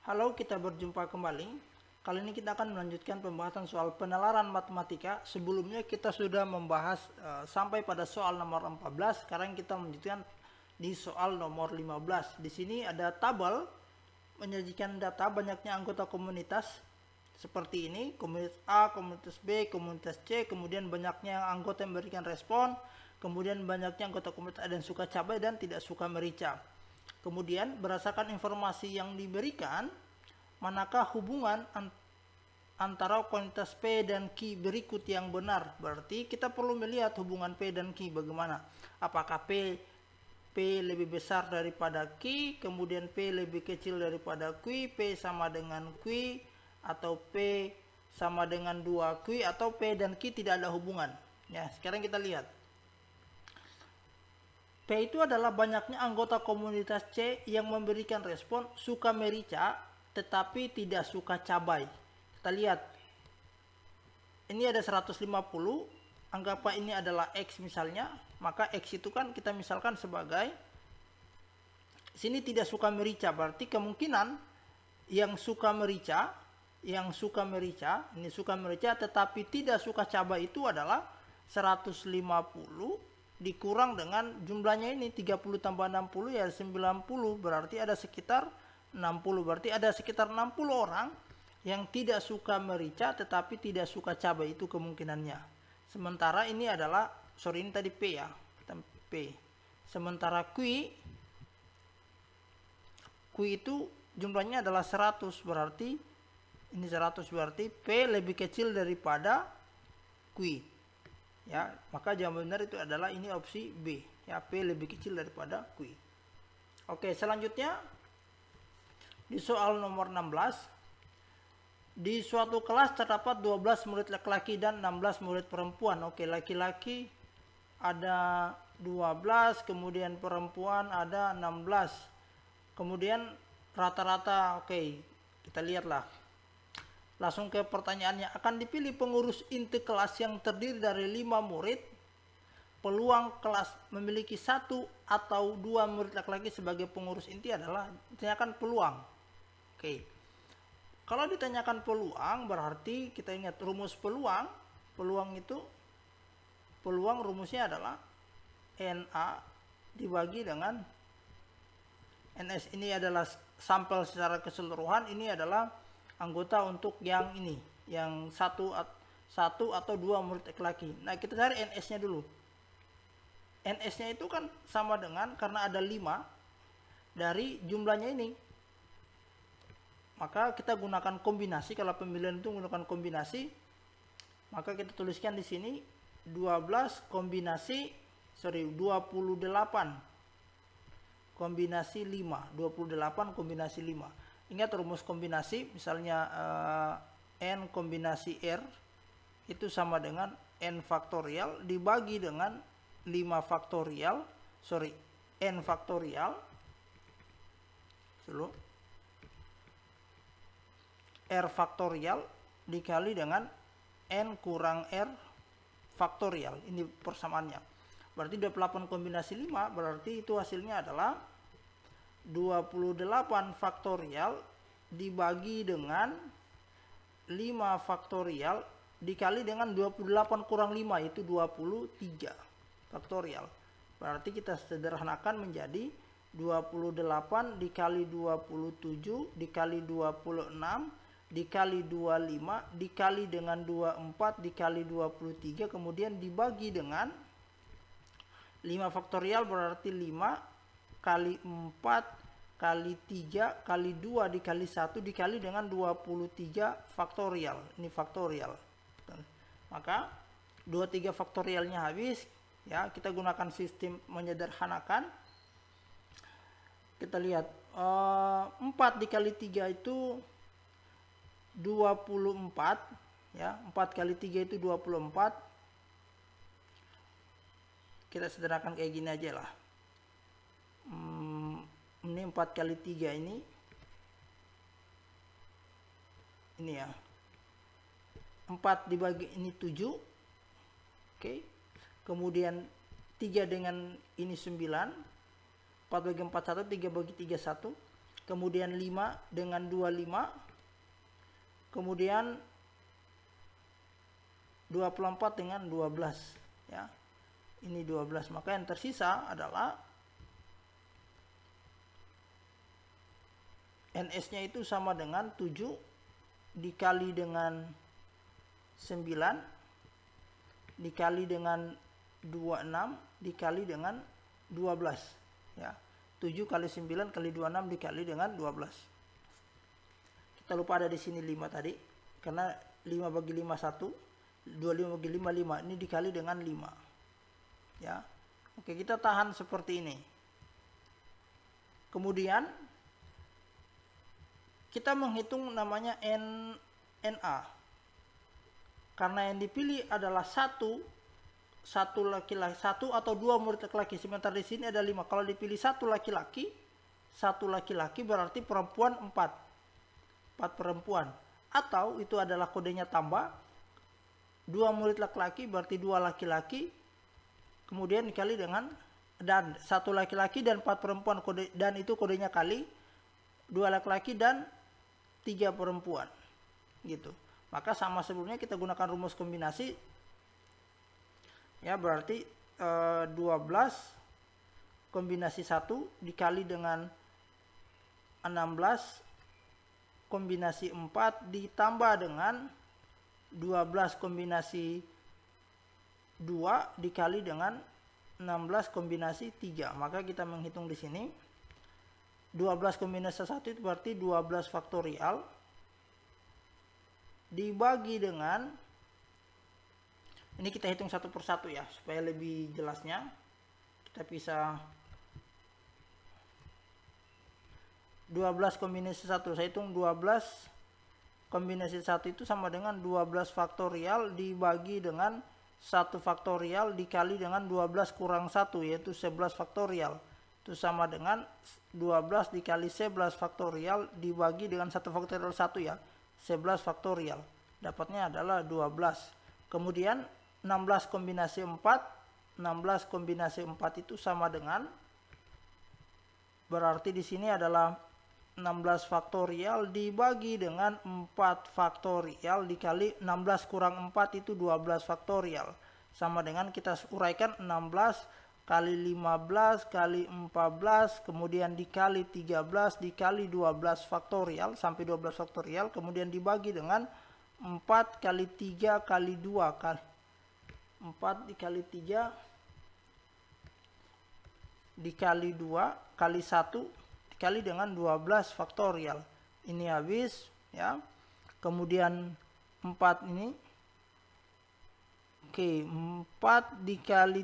Halo, kita berjumpa kembali. Kali ini kita akan melanjutkan pembahasan soal penalaran matematika. Sebelumnya kita sudah membahas sampai pada soal nomor 14. Sekarang kita melanjutkan di soal nomor 15. Di sini ada tabel menyajikan data banyaknya anggota komunitas seperti ini, komunitas A, komunitas B, komunitas C, kemudian banyaknya anggota yang memberikan respon, kemudian banyaknya anggota komunitas ada yang suka cabai dan tidak suka merica. Kemudian berdasarkan informasi yang diberikan, manakah hubungan antara kuantitas P dan Q berikut yang benar? Berarti kita perlu melihat hubungan P dan Q bagaimana. Apakah P lebih besar daripada Q, kemudian P lebih kecil daripada Q, P sama dengan Q, atau P sama dengan 2Q, atau P dan Q tidak ada hubungan. Ya, sekarang kita lihat. P itu adalah banyaknya anggota komunitas C yang memberikan respon suka merica tetapi tidak suka cabai. Kita lihat. Ini ada 150, anggaplah ini adalah X misalnya, maka X itu kan kita misalkan sebagai sini tidak suka merica, berarti kemungkinan yang suka merica, ini suka merica tetapi tidak suka cabai itu adalah 150 dikurang dengan jumlahnya ini 30 tambah 60 ya 90, berarti ada sekitar 60, berarti ada sekitar 60 orang yang tidak suka merica tetapi tidak suka cabai, itu kemungkinannya. Sementara ini adalah, ini tadi P ya, P. Sementara Q itu jumlahnya adalah 100, berarti ini 100, berarti P lebih kecil daripada Q. Ya, maka jawaban benar itu adalah ini opsi B. Ya, P lebih kecil daripada Q. Oke, selanjutnya di soal nomor 16. Di suatu kelas terdapat 12 murid laki-laki dan 16 murid perempuan. Oke, laki-laki ada 12, kemudian perempuan ada 16. Kemudian rata-rata, oke, kita lihatlah. Langsung ke pertanyaannya, akan dipilih pengurus inti kelas yang terdiri dari 5 murid. Peluang kelas memiliki 1 atau 2 murid laki-laki sebagai pengurus inti adalah ditanyakan peluang. Oke. Kalau ditanyakan peluang, berarti kita ingat rumus peluang. Peluang rumusnya adalah NA dibagi dengan NS. Ini adalah sampel secara keseluruhan, ini adalah anggota untuk yang ini, yang satu atau 2 murid laki-laki. Nah, kita cari NS-nya dulu. NS-nya itu kan sama dengan, karena ada 5 dari jumlahnya ini, maka kita gunakan kombinasi. Kalau pemilihan itu menggunakan kombinasi, maka kita tuliskan di sini 28 kombinasi 5, 28 kombinasi 5. Ingat rumus kombinasi, misalnya N kombinasi R itu sama dengan N faktorial dibagi dengan 5 faktorial, N faktorial R faktorial dikali dengan N kurang R faktorial. Ini persamaannya. Berarti 28 kombinasi 5, berarti itu hasilnya adalah 28 faktorial dibagi dengan 5 faktorial dikali dengan 28 kurang 5, itu 23 faktorial. Berarti kita sederhanakan menjadi 28 dikali 27 dikali 26 dikali 25 dikali dengan 24 dikali 23, kemudian dibagi dengan 5 faktorial, berarti 5 kali 4 kali 3 kali 2 dikali 1 dikali dengan 23 faktorial. Ini faktorial. Maka 23 faktorialnya habis. Ya, kita gunakan sistem menyederhanakan. Kita lihat 4 dikali 3 itu 24. Ya, 4 kali 3 itu 24. Kita sederhanakan kayak gini aja lah. Ini 4 kali 3 ini ya, 4 dibagi ini 7. Oke. Kemudian 3 dengan ini 9. 4 bagi 4 1, 3 bagi 3 1. kemudian 5 dengan 25, kemudian 24 dengan 12 ya. Ini 12, maka yang tersisa adalah NS-nya itu sama dengan 7 dikali dengan 9 dikali dengan 26 dikali dengan 12 ya. 7 kali 9 kali 26 dikali dengan 12. Kita lupa ada di sini 5 tadi, karena 5 bagi 5 1, 25 bagi 5 5, ini dikali dengan 5 ya. Oke, kita tahan seperti ini. Kemudian kita menghitung namanya NA. Karena yang dipilih adalah satu laki-laki, satu atau dua murid laki-laki. Sementara di sini ada 5. Kalau dipilih satu laki-laki berarti perempuan 4 perempuan. Atau itu adalah kodenya tambah. 2 murid laki-laki berarti 2 laki-laki, kemudian dikali dengan, dan 1 laki-laki dan 4 perempuan, dan itu kodenya kali 2 laki-laki dan 3 perempuan gitu. Maka sama sebelumnya kita gunakan rumus kombinasi ya, berarti 12 kombinasi 1 dikali dengan 16 kombinasi 4 ditambah dengan 12 kombinasi 2 dikali dengan 16 kombinasi 3. Maka kita menghitung di sini 12 kombinasi 1 itu berarti 12 faktorial dibagi dengan, ini kita hitung satu persatu ya supaya lebih jelasnya. Kita bisa 12 kombinasi 1, saya hitung 12 kombinasi 1 itu sama dengan 12 faktorial dibagi dengan 1 faktorial dikali dengan 12 kurang 1, yaitu 11 faktorial. Itu sama dengan 12 dikali 11 faktorial dibagi dengan 1 faktorial 1 ya, 11 faktorial. Dapatnya adalah 12. Kemudian 16 kombinasi 4, 16 kombinasi 4 itu sama dengan, berarti di sini adalah 16 faktorial dibagi dengan 4 faktorial dikali 16 kurang 4 itu 12 faktorial. Sama dengan kita uraikan 16 kali 15 kali 14 kemudian dikali 13 dikali 12 faktorial sampai 12 faktorial, kemudian dibagi dengan 4 kali 3 kali 2 kali 4 dikali 3 dikali 2 kali 1 dikali dengan 12 faktorial. Ini habis ya. Kemudian 4 ini, oke, 4 dikali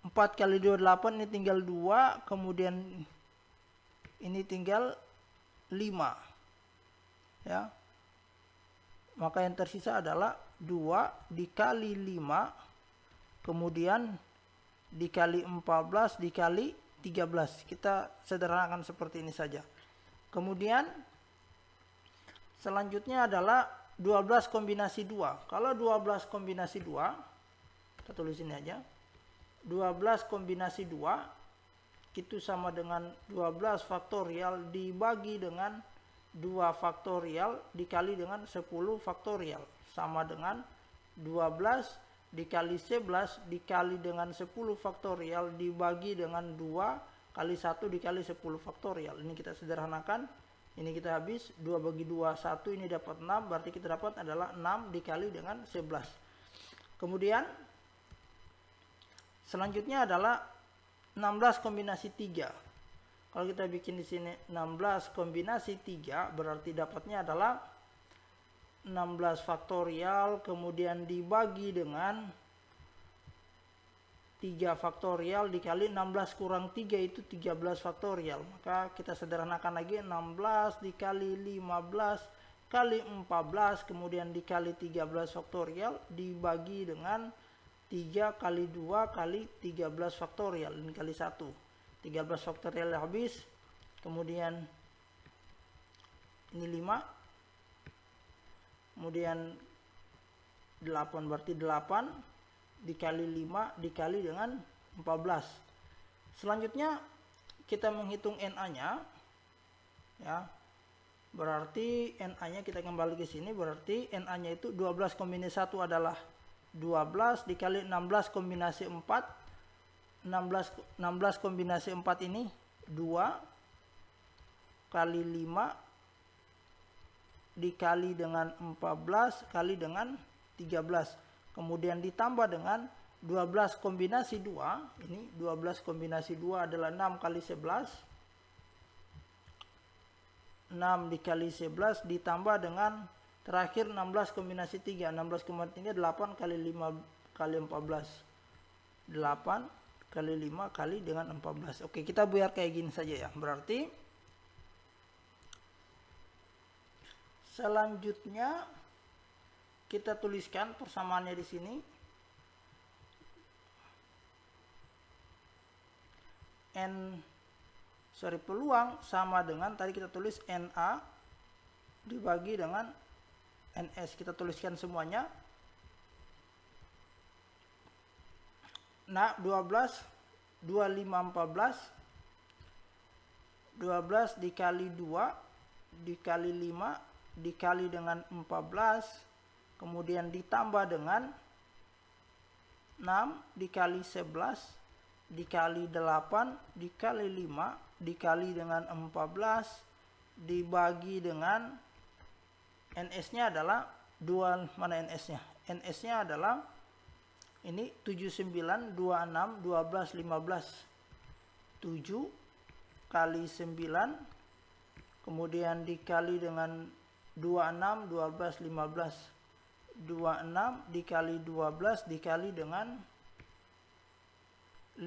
4 kali 2 8, ini tinggal 2, kemudian ini tinggal 5 ya. Maka yang tersisa adalah 2 dikali 5 kemudian dikali 14 dikali 13. Kita sederhanakan seperti ini saja. Kemudian selanjutnya adalah 12 kombinasi 2. Kalau 12 kombinasi 2, kita tulis ini aja. 12 kombinasi 2 itu sama dengan 12 faktorial dibagi dengan 2 faktorial dikali dengan 10 faktorial, sama dengan 12 dikali 11 dikali dengan 10 faktorial dibagi dengan 2 kali 1 dikali 10 faktorial. Ini kita sederhanakan. Ini kita habis 2 bagi 2 1, ini dapat 6, berarti kita dapat adalah 6 dikali dengan 11. Kemudian selanjutnya adalah 16 kombinasi 3. Kalau kita bikin di sini 16 kombinasi 3 berarti dapatnya adalah 16 faktorial kemudian dibagi dengan 3 faktorial dikali 16 kurang 3 itu 13 faktorial. Maka kita sederhanakan lagi, 16 dikali 15 kali 14 kemudian dikali 13 faktorial dibagi dengan 3 kali 2 kali 13 faktorial, ini kali 1. 13 faktorial habis, kemudian ini 5, kemudian 8 berarti 8 dikali 5 dikali dengan 14. Selanjutnya kita menghitung NA-nya, ya. Berarti NA-nya kita kembali ke sini, berarti NA-nya itu 12 kombinasi 1 adalah 12 dikali 16 kombinasi 4. 16 kombinasi 4 ini 2 kali 5 dikali dengan 14 kali dengan 13. Kemudian ditambah dengan 12 kombinasi 2. Ini 12 kombinasi 2 adalah 6 kali 11. 6 dikali 11 ditambah dengan terakhir 16 kombinasi 3. 16 kombinasi 3 8 kali 5 kali 14. 8 kali 5 kali dengan 14. Oke, kita biar kayak gini saja ya. Berarti selanjutnya kita tuliskan persamaannya di sini. Peluang sama dengan tadi kita tulis NA dibagi dengan NS. Kita tuliskan semuanya. Nah, 12 25 14 12 dikali 2 dikali 5 dikali dengan 14, kemudian ditambah dengan 6 dikali 11 dikali 8 dikali 5 dikali dengan 14 dibagi dengan NS-nya adalah 2, mana NS-nya? NS-nya adalah ini 79 26 12 15. 7 kali 9 kemudian dikali dengan 26 12 15. 26 dikali 12 dikali dengan 5.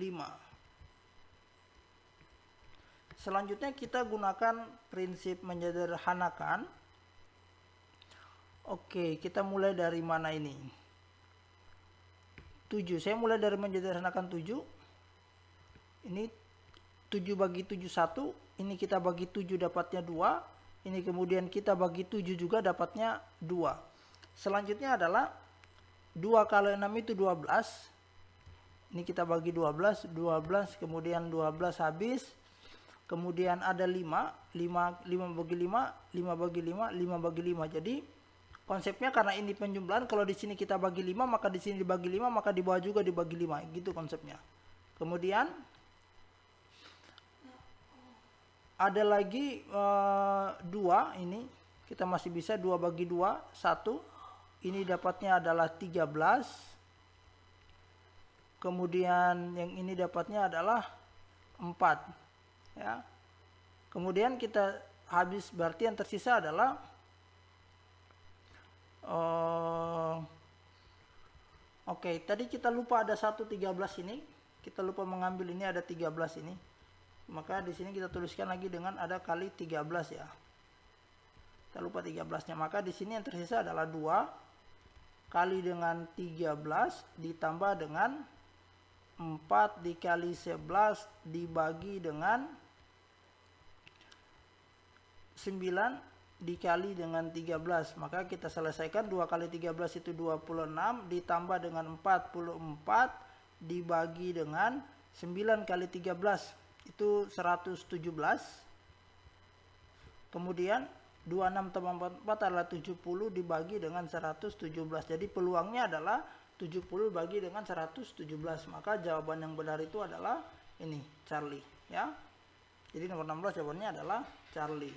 Selanjutnya kita gunakan prinsip menyederhanakan. Oke, kita mulai dari mana ini? 7. Saya mulai dari menyederhanakan 7. Ini 7 bagi 7 1. Ini kita bagi 7 dapatnya 2. Ini kemudian kita bagi 7 juga dapatnya 2. Selanjutnya adalah 2 kali 6 itu 12. Ini kita bagi 12 kemudian 12 habis. Kemudian ada 5 bagi 5 bagi 5 bagi 5. Jadi konsepnya karena ini penjumlahan, kalau di sini kita bagi 5 maka di sini dibagi 5 maka di bawah juga dibagi 5. Gitu konsepnya. Kemudian ada lagi 2, ini kita masih bisa 2 bagi 2 1. Ini dapatnya adalah 13. Kemudian yang ini dapatnya adalah 4, ya. Kemudian kita habis, berarti yang tersisa adalah oke, tadi kita lupa ada 1 13 ini. Kita lupa mengambil ini, ada 13 ini. Maka di sini kita tuliskan lagi dengan ada kali 13 ya. Kita lupa 13-nya. Maka di sini yang tersisa adalah 2 kali dengan 13 ditambah dengan 4 dikali 11 dibagi dengan 9 dikali dengan 13. Maka kita selesaikan 2 kali 13 itu 26 ditambah dengan 44 dibagi dengan 9 kali 13 itu 117. Kemudian 26 tambah 44 adalah 70 dibagi dengan 117. Jadi peluangnya adalah 70 bagi dengan 117. Maka jawaban yang benar itu adalah ini, Charlie, ya. Jadi nomor 16 jawabannya adalah Charlie.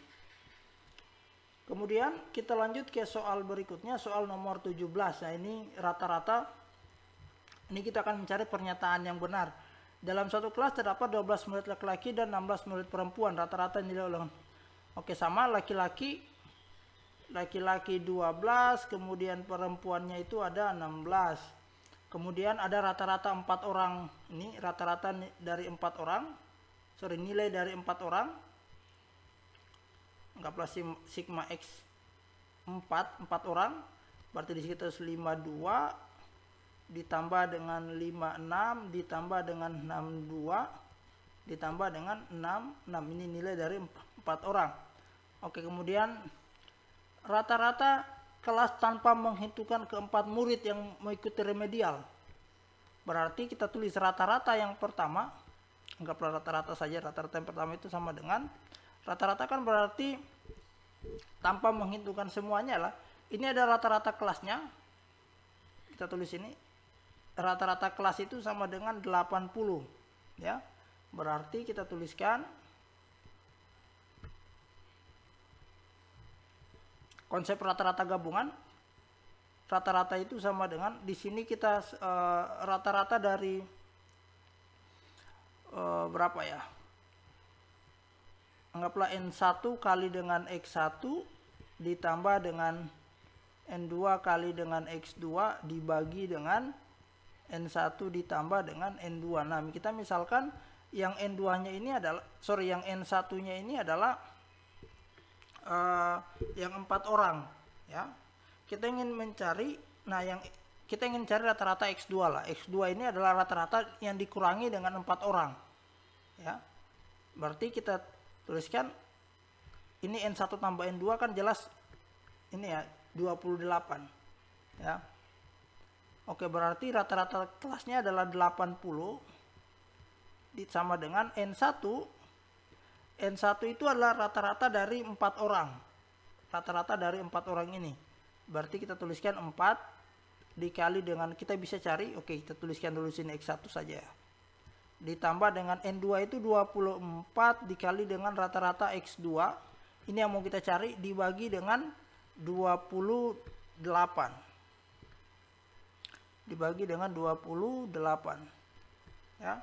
Kemudian kita lanjut ke soal berikutnya, soal nomor 17. Nah, ini rata-rata. Ini kita akan mencari pernyataan yang benar. Dalam satu kelas terdapat 12 murid laki-laki dan 16 murid perempuan. Rata-rata nilai ulangan. Oke, sama laki-laki 12, kemudian perempuannya itu ada 16. Kemudian ada rata-rata 4 orang. Ini rata-rata dari 4 orang. Nilai dari 4 orang. Anggaplah sigma X 4 orang. Berarti di situ 52 ditambah dengan 56 ditambah dengan 62 ditambah dengan 6. Ini nilai dari 4 orang. Oke, kemudian rata-rata kelas tanpa menghitungkan keempat murid yang mengikuti remedial. Berarti kita tulis rata-rata yang pertama anggaplah rata-rata saja. Rata-rata yang pertama itu sama dengan rata-rata, kan berarti tanpa menghitungkan semuanya lah. Ini ada rata-rata kelasnya. Kita tulis ini. Rata-rata kelas itu sama dengan 80. Ya. Berarti kita tuliskan konsep rata-rata gabungan. Rata-rata itu sama dengan, di sini kita rata-rata dari berapa ya? Anggaplah N1 kali dengan X1 ditambah dengan N2 kali dengan X2 dibagi dengan N1 ditambah dengan N2. Nah, kita misalkan yang N2-nya ini adalah, yang N1-nya ini adalah yang 4 orang, ya. Kita ingin mencari, kita ingin cari rata-rata X2 lah. X2 ini adalah rata-rata yang dikurangi dengan 4 orang. Ya. Berarti kita tuliskan ini N1 tambah N2 kan jelas ini ya 28. Ya. Oke, berarti rata-rata kelasnya adalah 80 sama dengan N1. N1 itu adalah rata-rata dari 4 orang. Rata-rata dari 4 orang ini. Berarti kita tuliskan 4 dikali dengan, kita bisa cari, oke, kita tuliskan dulu sini X1 saja. Ditambah dengan N2 itu 24 dikali dengan rata-rata X2. Ini yang mau kita cari, dibagi dengan 28. Dibagi dengan 28. Ya.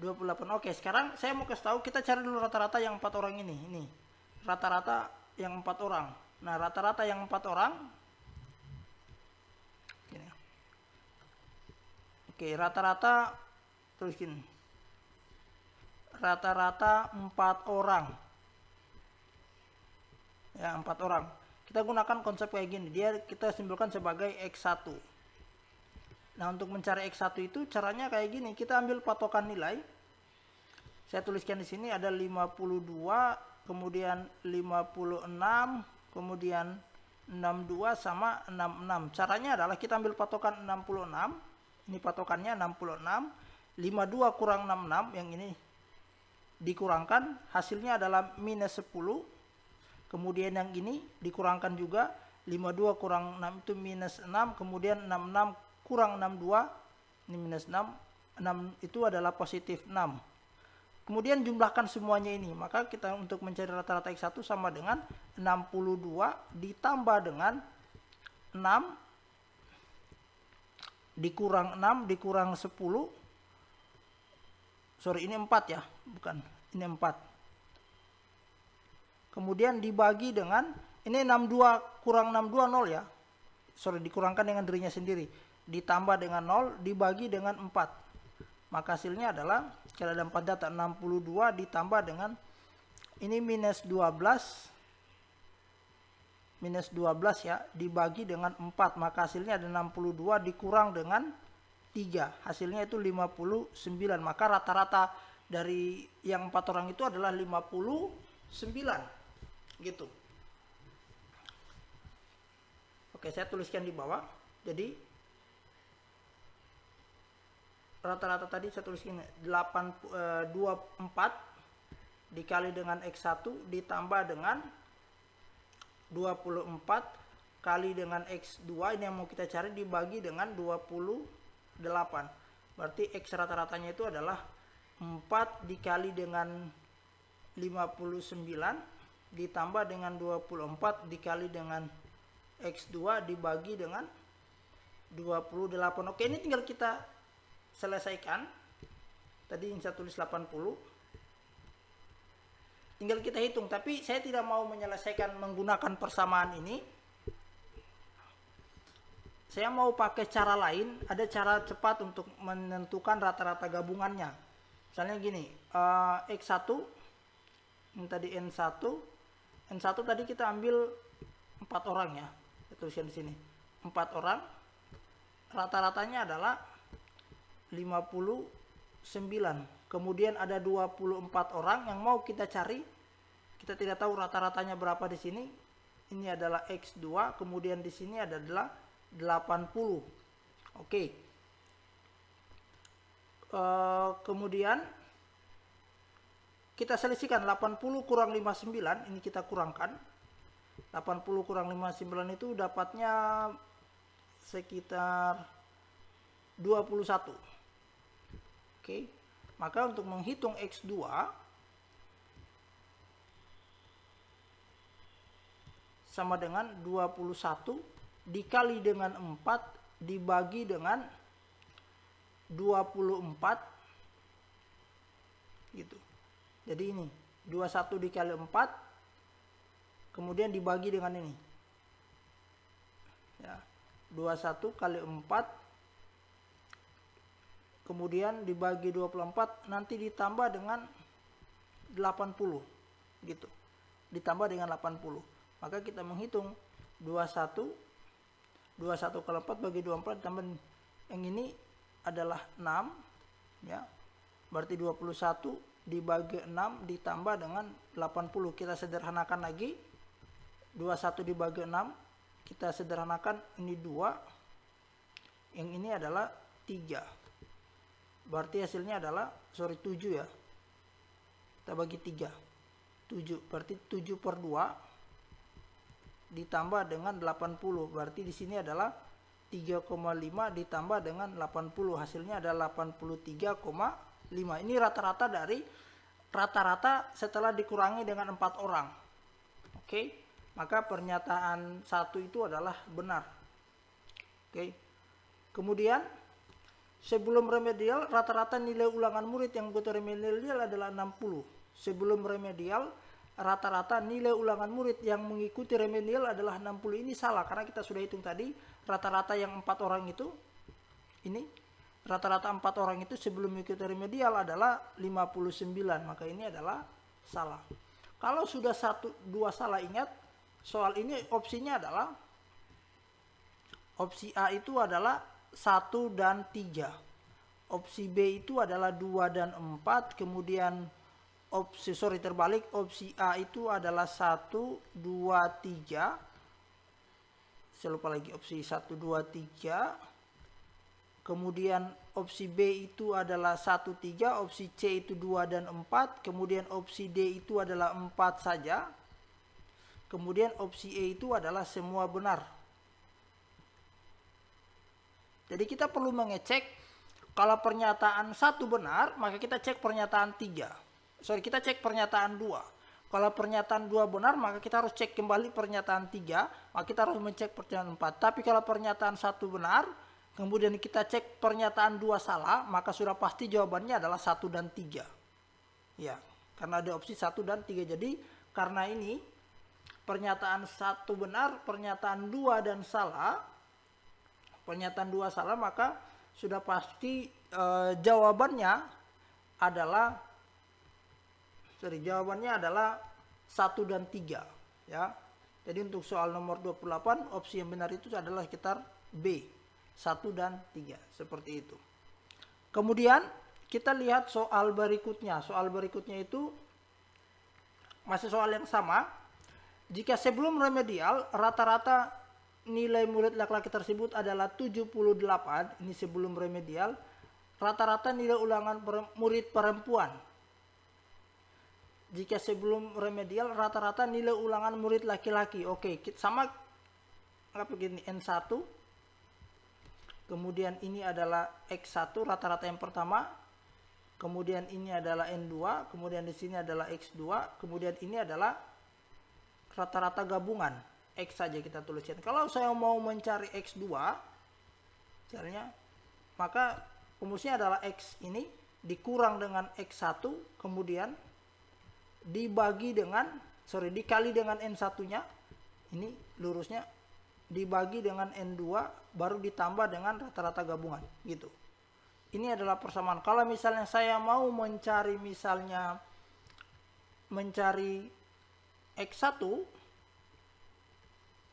28. Oke, sekarang saya mau kasih tahu, kita cari dulu rata-rata yang 4 orang ini. Ini. Rata-rata yang 4 orang. Nah, rata-rata yang 4 orang. Gini. Oke, rata-rata terus gini. Rata-rata 4 orang. Ya, 4 orang. Kita gunakan konsep kayak gini. Kita simbolkan sebagai X1. Nah, untuk mencari X1 itu caranya kayak gini. Kita ambil patokan nilai. Saya tuliskan di sini ada 52, kemudian 56, kemudian 62 sama 66. Caranya adalah kita ambil patokan 66. Ini patokannya 66. 52 kurang 66, yang ini dikurangkan, hasilnya adalah minus 10. Kemudian yang ini dikurangkan juga, 52 kurang 6 itu minus 6, kemudian 66 kurang 62, ini minus 6, 6 itu adalah positif 6. Kemudian jumlahkan semuanya ini, maka kita untuk mencari rata-rata X1 sama dengan 62 ditambah dengan 6 dikurang 6 dikurang 10. Sorry, ini 4 ya, bukan, ini 4. Kemudian dibagi dengan, ini 62 kurang 62 0 ya. Sorry, dikurangkan dengan dirinya sendiri. Ditambah dengan 0, dibagi dengan 4. Maka hasilnya adalah, kalau ada 4 data, 62 ditambah dengan, ini minus 12. Minus 12 ya, dibagi dengan 4. Maka hasilnya ada 62 dikurang dengan 3. Hasilnya itu 59. Maka rata-rata dari yang 4 orang itu adalah 59. Gitu. Oke, saya tuliskan di bawah. Jadi rata-rata tadi saya tulis ini 24 dikali dengan X1 ditambah dengan 24 kali dengan X2, ini yang mau kita cari, dibagi dengan 28. Berarti X rata-ratanya itu adalah 4 dikali dengan 59 ditambah dengan 24 dikali dengan X2 dibagi dengan 28. Oke, ini tinggal kita selesaikan. Tadi yang saya tulis 80. Tinggal kita hitung, tapi saya tidak mau menyelesaikan menggunakan persamaan ini. Saya mau pakai cara lain, ada cara cepat untuk menentukan rata-rata gabungannya. Misalnya gini, X1, ini tadi N1. N1 tadi kita ambil 4 orang ya. Saya tuliskan di sini. 4 orang. Rata-ratanya adalah 59. Kemudian ada 24 orang yang mau kita cari. Kita tidak tahu rata-ratanya berapa di sini. Ini adalah X2, kemudian di sini adalah 80. Oke. Kemudian kita selisihkan 80 kurang 59, ini kita kurangkan. 80 kurang 59 itu dapatnya sekitar 21. Oke. Maka untuk menghitung X2 sama dengan 21 dikali dengan 4 dibagi dengan 24 gitu. Jadi ini 21 dikali 4 kemudian dibagi dengan ini. Ya, 21 kali 4 kemudian dibagi 24 nanti ditambah dengan 80 gitu. Ditambah dengan 80. Maka kita menghitung 21 kali 4 bagi 24 tambah yang ini adalah 6 ya. Berarti 21 dibagi 6 ditambah dengan 80. Kita sederhanakan lagi. 21 dibagi 6 kita sederhanakan, ini 2. Yang ini adalah 3. Berarti hasilnya adalah 7 ya. Kita bagi 3. 7. Berarti 7 per 2 ditambah dengan 80. Berarti di sini adalah 3,5 ditambah dengan 80. Hasilnya adalah 83,5. Ini rata-rata dari rata-rata setelah dikurangi dengan 4 orang. Oke. Maka pernyataan 1 itu adalah benar. Oke. Kemudian sebelum remedial rata-rata nilai ulangan murid yang mengikuti remedial adalah 60. Sebelum remedial rata-rata nilai ulangan murid yang mengikuti remedial adalah 60. Ini salah karena kita sudah hitung tadi rata-rata yang 4 orang itu ini rata-rata 4 orang itu sebelum mengikuti remedial adalah 59. Maka ini adalah salah. Kalau sudah 1 2 salah, ingat soal ini opsinya adalah opsi A itu adalah 1 dan 3. Opsi B itu adalah 2 dan 4. Kemudian terbalik, opsi A itu adalah 1, 2, 3. Saya lupa lagi, opsi 1, 2, 3. Kemudian opsi B itu adalah 1, 3. Opsi C itu 2 dan 4. Kemudian opsi D itu adalah 4 saja. Kemudian opsi E itu adalah semua benar. Jadi kita perlu mengecek kalau pernyataan 1 benar, maka kita cek pernyataan 3. Kita cek pernyataan 2. Kalau pernyataan 2 benar, maka kita harus cek kembali pernyataan 3. Maka kita harus mencek pernyataan 4. Tapi kalau pernyataan 1 benar, kemudian kita cek pernyataan 2 salah, maka sudah pasti jawabannya adalah 1 dan 3. Ya, karena ada opsi 1 dan 3. Jadi karena ini pernyataan 1 benar, pernyataan 2 dan salah, pernyataan 2 salah, maka sudah pasti jawabannya adalah 1 dan 3 ya. Jadi untuk soal nomor 28 opsi yang benar itu adalah sekitar B, 1 dan 3, seperti itu. Kemudian kita lihat soal berikutnya. Soal berikutnya itu masih soal yang sama. Jika sebelum remedial rata-rata nilai murid laki-laki tersebut adalah 78, ini sebelum remedial, rata-rata nilai ulangan murid perempuan. Jika sebelum remedial rata-rata nilai ulangan murid laki-laki. Oke, sama begini, N1. Kemudian ini adalah X1 rata-rata yang pertama. Kemudian ini adalah N2, kemudian di sini adalah X2, kemudian ini adalah rata-rata gabungan. X saja kita tuliskan. Kalau saya mau mencari X2 caranya, maka rumusnya adalah X ini dikurang dengan X1, kemudian dibagi dengan dikali dengan N1-nya, ini lurusnya, dibagi dengan N2 baru ditambah dengan rata-rata gabungan gitu. Ini adalah persamaan. Kalau misalnya saya mau mencari X1,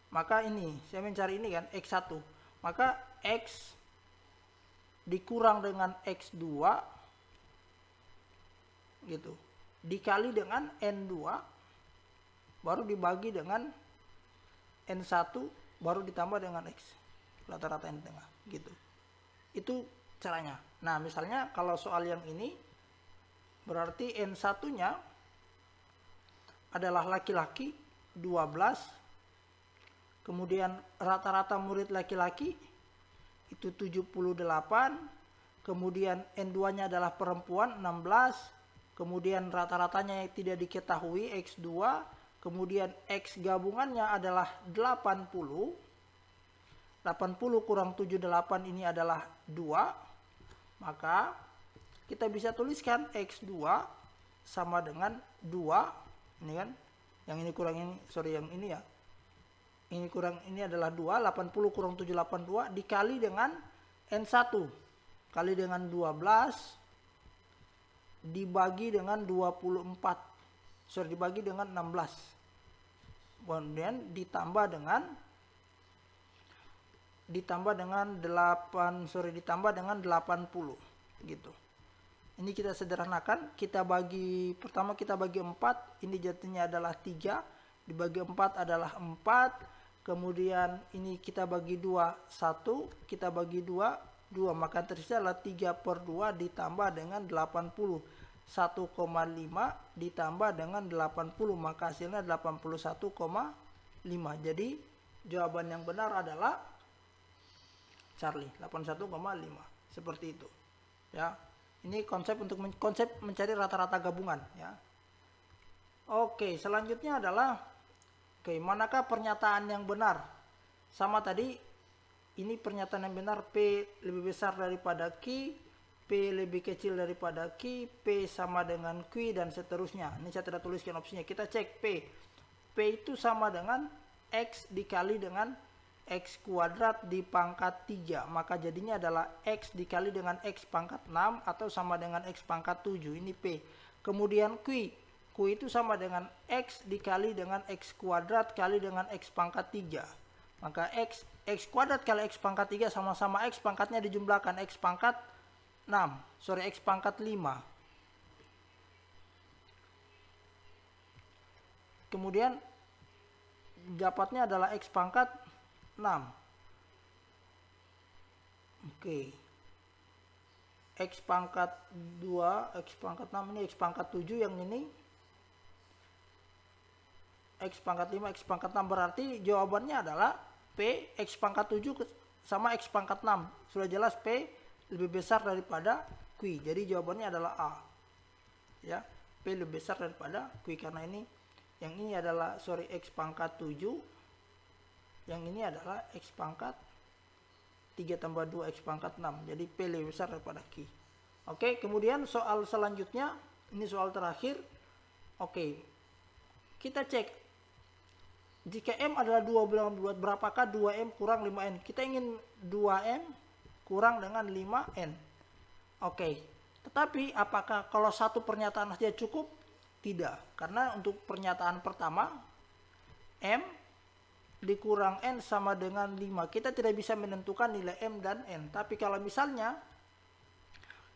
maka ini saya mencari ini kan X1, maka X dikurang dengan X2 gitu, dikali dengan N2 baru dibagi dengan N1 baru ditambah dengan X rata-rata yang tengah gitu. Itu caranya. Nah misalnya kalau soal yang ini berarti N1 nya adalah laki-laki 12, kemudian rata-rata murid laki-laki itu 78, kemudian N2-nya adalah perempuan 16, kemudian rata-ratanya yang tidak diketahui X2, kemudian X gabungannya adalah 80, 80 kurang 78 ini adalah 2, maka kita bisa tuliskan X2 sama dengan 2, ini kan, yang ini kurang ini, sorry yang ini ya, ini kurang ini adalah 2, 80 kurang 782 dikali dengan N1 kali dengan 12 dibagi dengan 24, sorry dibagi dengan 16, kemudian ditambah dengan 80 gitu. Ini kita sederhanakan, pertama kita bagi 4, ini jadinya adalah 3, dibagi 4 adalah 4, kemudian ini kita bagi 2, 1, kita bagi 2, 2, maka tersisa adalah 3/2 ditambah dengan 80, 1,5 ditambah dengan 80, maka hasilnya 81,5. Jadi jawaban yang benar adalah Charlie, 81,5. Seperti itu. Ya. Ini konsep mencari rata-rata gabungan, ya. Oke, selanjutnya adalah manakah pernyataan yang benar? Sama tadi, ini pernyataan yang benar, P lebih besar daripada Q, P lebih kecil daripada Q, P sama dengan Q, dan seterusnya. Ini saya tidak tuliskan opsinya. Kita cek P. P itu sama dengan X dikali dengan X kuadrat di pangkat 3. Maka jadinya adalah X dikali dengan X pangkat 6 atau sama dengan X pangkat 7. Ini P. Kemudian Q. Q itu sama dengan X dikali dengan X kuadrat kali dengan X pangkat 3. Maka X kuadrat kali X pangkat 3 sama-sama X pangkatnya dijumlahkan X pangkat 6. Sorry, X pangkat 5. Kemudian dapatnya adalah X pangkat 6. Oke. X pangkat 2, X pangkat 6 ini X pangkat 7, yang ini X pangkat 5, X pangkat 6, berarti jawabannya adalah P X pangkat 7 sama X pangkat 6. Sudah jelas P lebih besar daripada Q. Jadi jawabannya adalah A. Ya, P lebih besar daripada Q karena ini yang ini adalah X pangkat 7. Yang ini adalah X pangkat 3 tambah 2 X pangkat 6. Jadi P lebih besar daripada Q. Oke, kemudian soal selanjutnya, ini soal terakhir. Oke, kita cek. Jika M adalah 2, berapakah 2M kurang 5N? Kita ingin 2M kurang dengan 5N. Oke, tetapi apakah kalau satu pernyataan saja cukup? Tidak. Karena untuk pernyataan pertama, M dikurang N sama dengan 5. Kita tidak bisa menentukan nilai M dan N. Tapi kalau misalnya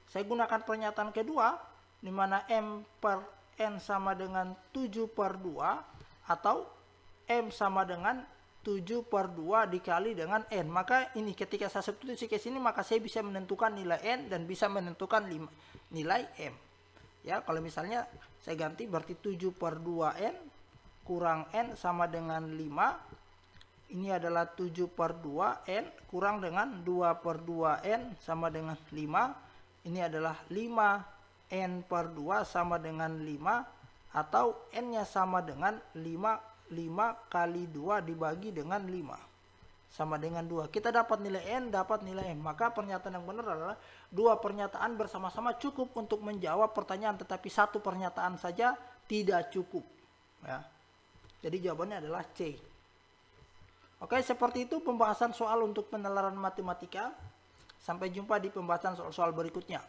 saya gunakan pernyataan kedua, di mana M per N sama dengan 7/2, atau M sama dengan 7/2 dikali dengan N. Maka ini ketika saya substitusi ke sini, maka saya bisa menentukan nilai N dan bisa menentukan nilai M. Ya, kalau misalnya saya ganti, berarti 7/2N kurang N sama dengan 5. Ini adalah 7/2N kurang dengan 2/2N sama dengan 5. Ini adalah 5N/2 sama dengan 5. Atau N-nya sama dengan 5 kali 2 dibagi dengan 5. Sama dengan 2. Kita dapat nilai N, dapat nilai M. Maka pernyataan yang benar adalah dua pernyataan bersama-sama cukup untuk menjawab pertanyaan. Tetapi satu pernyataan saja tidak cukup. Ya. Jadi jawabannya adalah C. Oke, seperti itu pembahasan soal untuk penalaran matematika. Sampai jumpa di pembahasan soal-soal berikutnya.